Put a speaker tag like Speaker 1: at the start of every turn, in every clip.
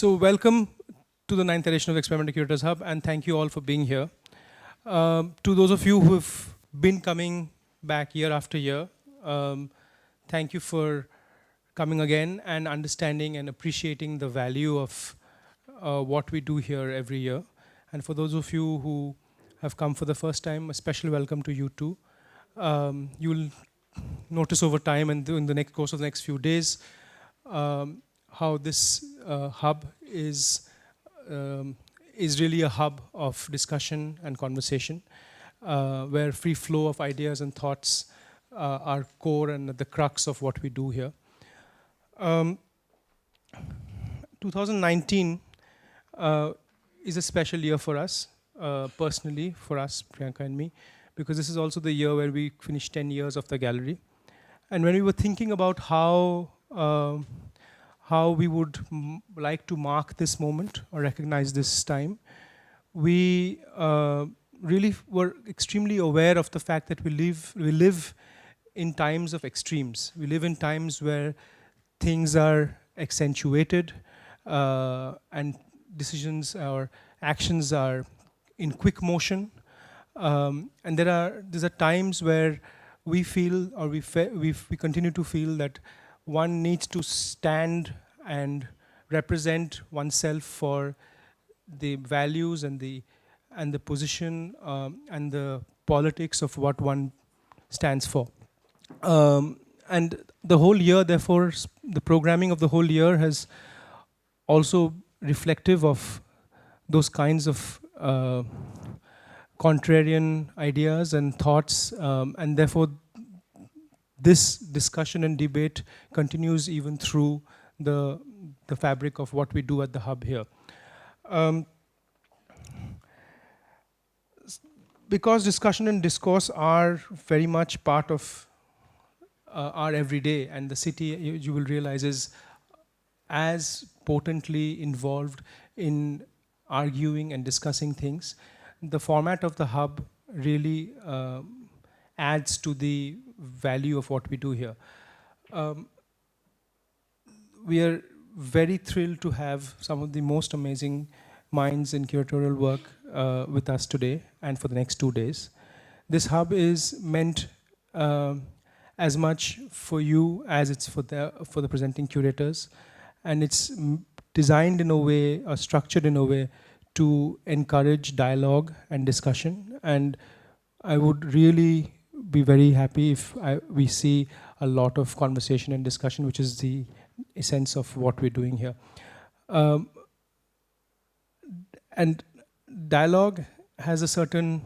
Speaker 1: So welcome to the 9th edition of Experimental Curators Hub, and thank you all for being here. To those of you who have been coming back year after year, thank you for coming again and understanding and appreciating the value of what we do here every year. And for those of you who have come for the first time, a special welcome to you too. You'll notice over time and in the next course of the next few days how this hub is really a hub of discussion and conversation, where free flow of ideas and thoughts are core and at the crux of what we do here. 2019 is a special year for us, personally, for us, Priyanka and me, because this is also the year where we finished 10 years of the gallery. And when we were thinking about how we would like to mark this moment or recognize this time, we really were extremely aware of the fact that we live in times of extremes. We live in times where things are accentuated and decisions or actions are in quick motion. And these are times where we feel, or we continue to feel, that one needs to stand and represent oneself for the values and the position and the politics of what one stands for. And the whole year, therefore, the programming of the whole year has also reflective of those kinds of contrarian ideas and thoughts, and therefore this discussion and debate continues even through the fabric of what we do at the hub here. Because discussion and discourse are very much part of our everyday, and the city, you will realize, is as potently involved in arguing and discussing things. The format of the hub really adds to the value of what we do here. We are very thrilled to have some of the most amazing minds in curatorial work with us today and for the next 2 days. This hub is meant as much for you as it's for the presenting curators, and it's designed in a way, or structured in a way, to encourage dialogue and discussion. And I would really be very happy if we see a lot of conversation and discussion, which is the essence of what we're doing here. And dialogue has a certain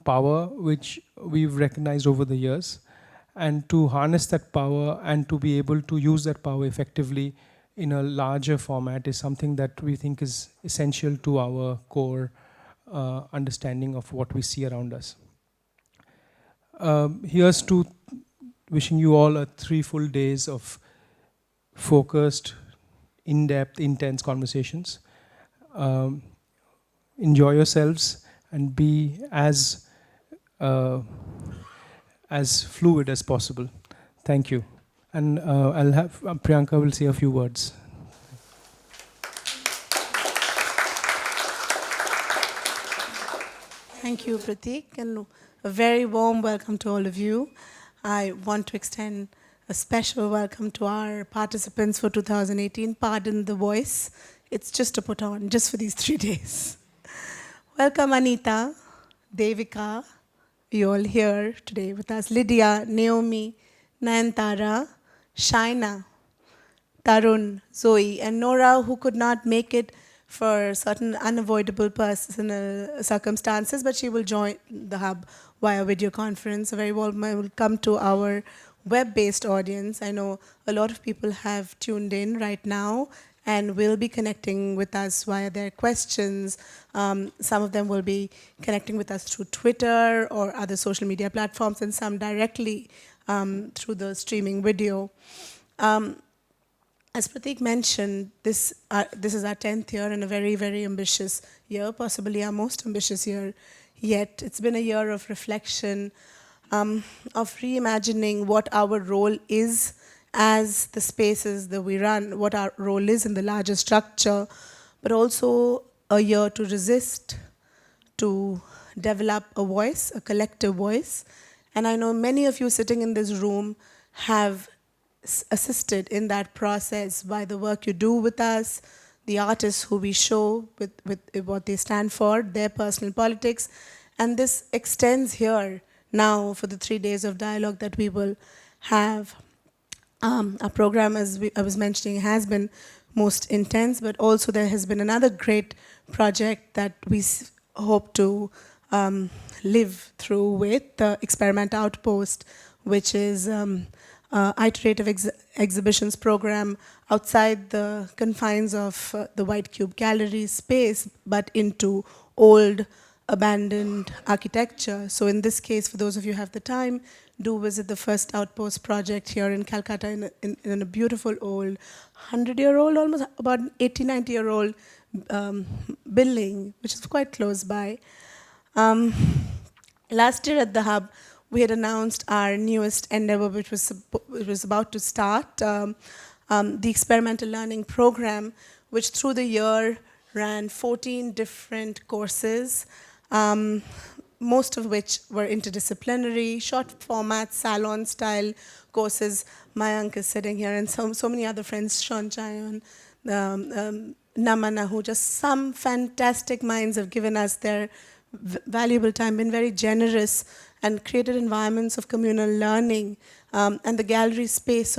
Speaker 1: power which we've recognized over the years, and to harness that power and to be able to use that power effectively in a larger format is something that we think is essential to our core understanding of what we see around us. Here's to wishing you all 3 full days of focused, in-depth, intense conversations. Enjoy yourselves and be as fluid as possible. Thank you. And I'll have Priyanka will say a few words.
Speaker 2: Thank you, Pratik, and a very warm welcome to all of you. I want to extend a special welcome to our participants for 2018. Pardon the voice. It's just a put on, just for these 3 days. Welcome, Anita, Devika, you're all here today with us. Lydia, Naomi, Nayantara, Shaina, Tarun, Zoe, and Nora, who could not make it for certain unavoidable personal circumstances, but she will join the hub via video conference. A very warm welcome to our web-based audience. I know a lot of people have tuned in right now and will be connecting with us via their questions. Some of them will be connecting with us through Twitter or other social media platforms, and some directly through the streaming video. As Pratik mentioned, this is our 10th year and a very, very ambitious year, possibly our most ambitious year yet. It's been a year of reflection, of reimagining what our role is as the spaces that we run, what our role is in the larger structure, but also a year to resist, to develop a voice, a collective voice. And I know many of you sitting in this room have assisted in that process by the work you do with us, the artists who we show with what they stand for, their personal politics. And this extends here now for the 3 days of dialogue that we will have. Our program, as I was mentioning, has been most intense, but also there has been another great project that we hope to live through with, the Experiment Outpost, which is iterative exhibitions program outside the confines of the White Cube Gallery space, but into old abandoned architecture. So in this case, for those of you who have the time, do visit the first Outpost project here in Calcutta in a beautiful old 100-year-old, almost about 80, 90-year-old building, which is quite close by. Last year at the Hub, we had announced our newest endeavor, which was about to start, the experimental learning program, which through the year ran 14 different courses, most of which were interdisciplinary, short format, salon-style courses. Mayank is sitting here, and so many other friends, Sean Chayon, Namana, who just some fantastic minds have given us their valuable time, been very generous, and created environments of communal learning. And the gallery space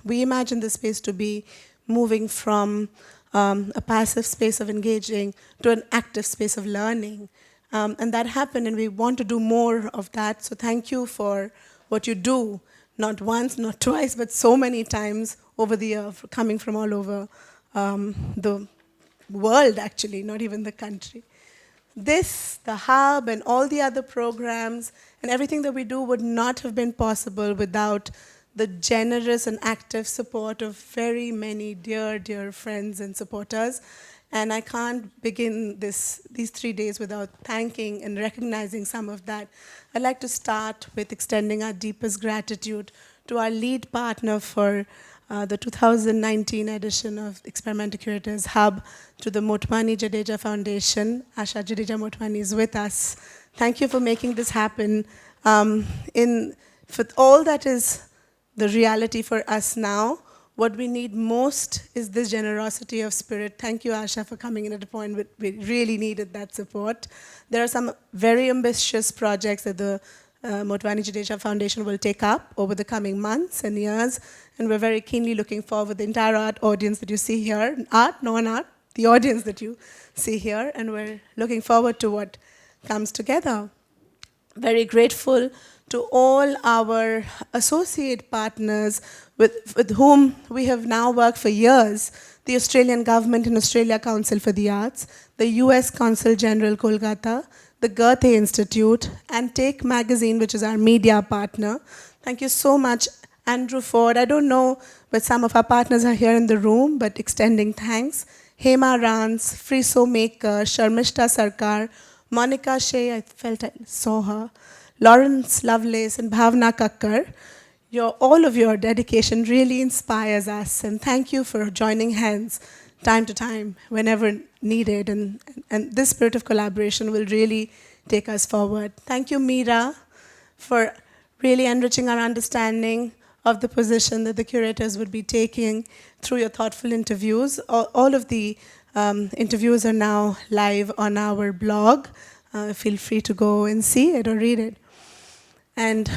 Speaker 2: we imagine the space to be moving from a passive space of engaging to an active space of learning. And that happened, and we want to do more of that. So thank you for what you do, not once, not twice, but so many times over the year, coming from all over the world, actually, not even the country. This, the Hub, and all the other programs, and everything that we do would not have been possible without the generous and active support of very many dear, dear friends and supporters. And I can't begin these 3 days without thanking and recognizing some of that. I'd like to start with extending our deepest gratitude to our lead partner for the 2019 edition of Experimental Curators Hub, to the Motwani Jadeja Foundation. Asha Jadeja Motwani is with us. Thank you for making this happen. For all that is the reality for us now, what we need most is this generosity of spirit. Thank you, Asha, for coming in at a point where we really needed that support. There are some very ambitious projects that the Motwani Jadeja Foundation will take up over the coming months and years, and we're very keenly looking forward, the entire art audience that you see here, art, non-art, the audience that you see here, and we're looking forward to what comes together. Very grateful to all our associate partners with whom we have now worked for years, the Australian Government and Australia Council for the Arts, the US Consul General Kolkata, the Goethe Institute, and Take Magazine, which is our media partner. Thank you so much, Andrew Ford. I don't know, but some of our partners are here in the room, but extending thanks. Hema Rans, Friso Maker, Sharmishta Sarkar, Monica Shea, I felt I saw her, Lawrence Lovelace, and Bhavna Kakkar. All of your dedication really inspires us, and thank you for joining hands time to time, whenever needed, and this spirit of collaboration will really take us forward. Thank you, Meera, for really enriching our understanding of the position that the curators would be taking through your thoughtful interviews. All of the interviews are now live on our blog. Feel free to go and see it or read it. And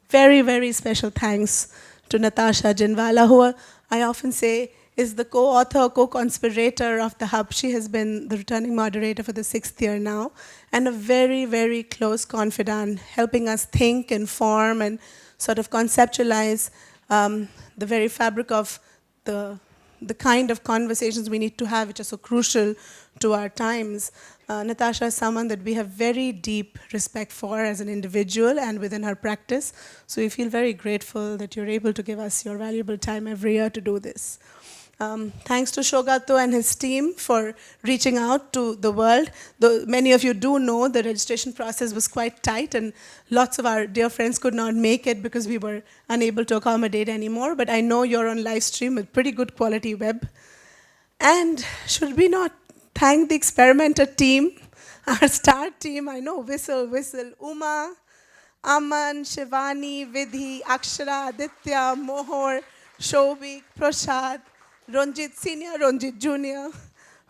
Speaker 2: very, very special thanks to Natasha Jinwala, who I often say is the co-author, co-conspirator of the Hub. She has been the returning moderator for the 6th year now, and a very, very close confidant, helping us think and form and sort of conceptualize the very fabric of the kind of conversations we need to have, which are so crucial to our times. Natasha is someone that we have very deep respect for as an individual and within her practice. So we feel very grateful that you're able to give us your valuable time every year to do this. Thanks to Shogato and his team for reaching out to the world. Though many of you do know the registration process was quite tight and lots of our dear friends could not make it because we were unable to accommodate anymore. But I know you're on live stream with pretty good quality web. And should we not thank the experimenter team, our star team? I know, whistle, Uma, Aman, Shivani, Vidhi, Akshara, Aditya, Mohor, Shobik, Prashad, Ranjit Senior, Ranjit Junior,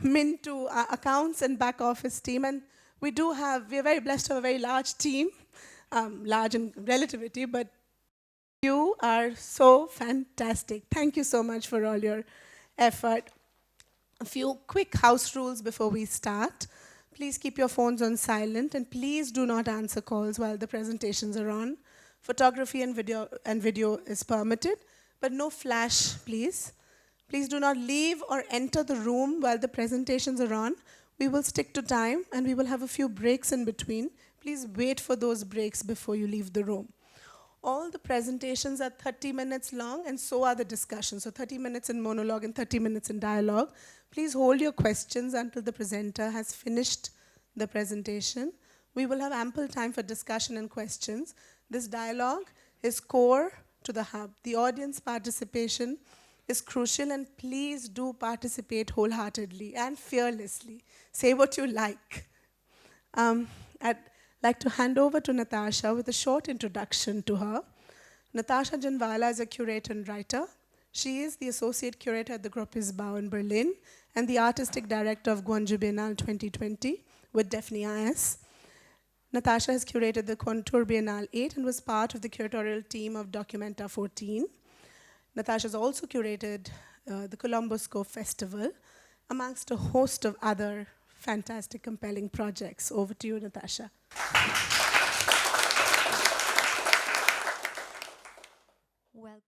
Speaker 2: Mintu, our accounts and back office team. And we're very blessed to have a very large team, large in relativity, but you are so fantastic. Thank you so much for all your effort. A few quick house rules before we start. Please keep your phones on silent and please do not answer calls while the presentations are on. Photography and video is permitted, but no flash, please. Please do not leave or enter the room while the presentations are on. We will stick to time and we will have a few breaks in between. Please wait for those breaks before you leave the room. All the presentations are 30 minutes long and so are the discussions. So 30 minutes in monologue and 30 minutes in dialogue. Please hold your questions until the presenter has finished the presentation. We will have ample time for discussion and questions. This dialogue is core to the hub. The audience participation is crucial and please do participate wholeheartedly and fearlessly. Say what you like. I'd like to hand over to Natasha with a short introduction to her. Natasha Janwala is a curator and writer. She is the associate curator at the Gropiusbau in Berlin and the artistic director of Guangzhou Biennale 2020 with Daphne IS. Natasha has curated the Contour Biennale 8 and was part of the curatorial team of Documenta 14. Natasha has also curated the Columbus Festival, amongst a host of other fantastic, compelling projects. Over to you, Natasha.